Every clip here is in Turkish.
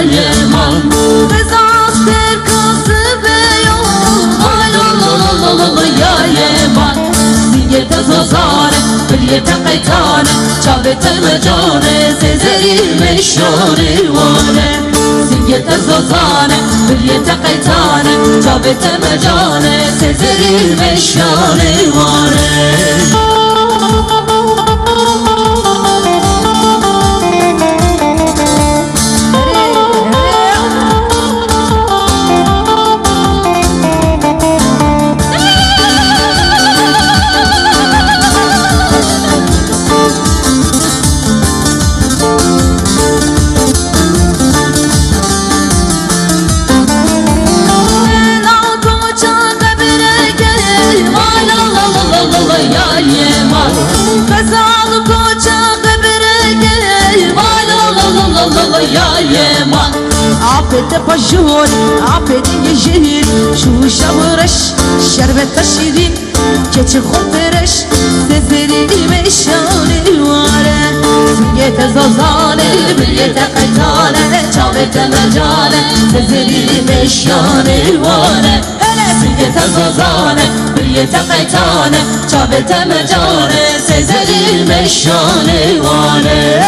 yeman Kızastır kızı beyon Ay la la la la la la ya yeman Ziyete zozane Bilyete qaytane Çavete mecane Sezeri meşare vane Ziyete zozane Bilyete qaytane Çavete mecane Sezeri meşare vane Kazalı koça kabire gel Vay la la la la la la ya yeman Apete pajur, apete yejir Şu şavırış, şerbette şirin Keçi khopereş, sezeri meşane vare Ziyete zazane, bilyete qaytane Çavete mecane, sezeri meşane vare Ziyete zazane, bilyete qaytane Çavete mecane, sezeri meşane vane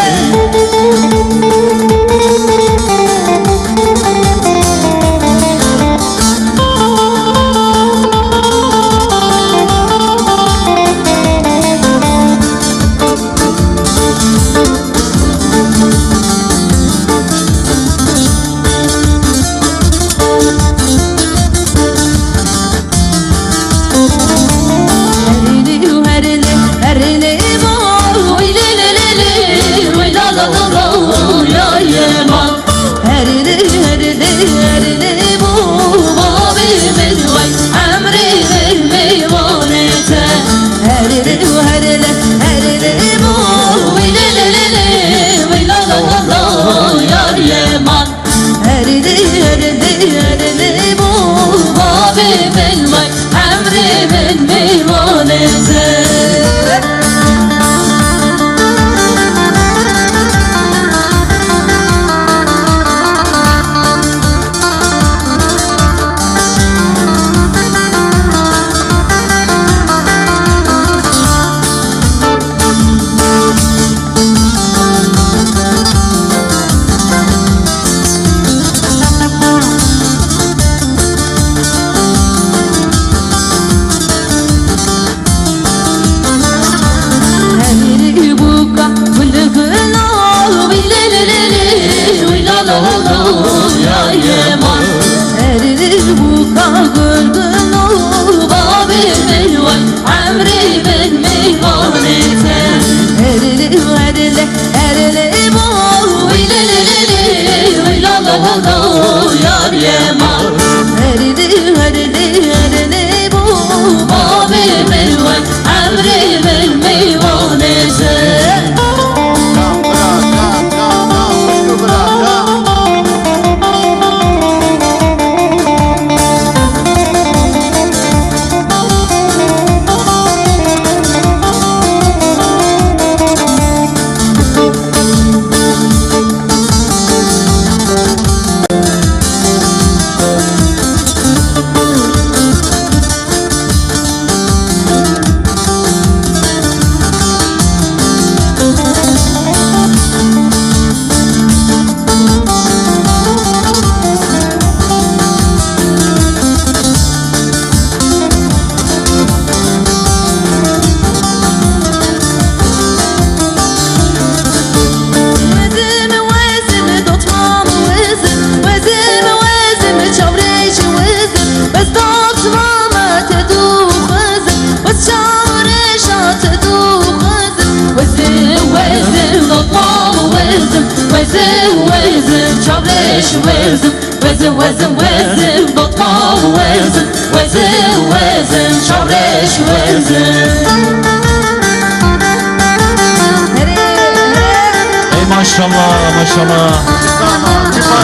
Maşallah maşallah.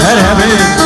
Merhaba.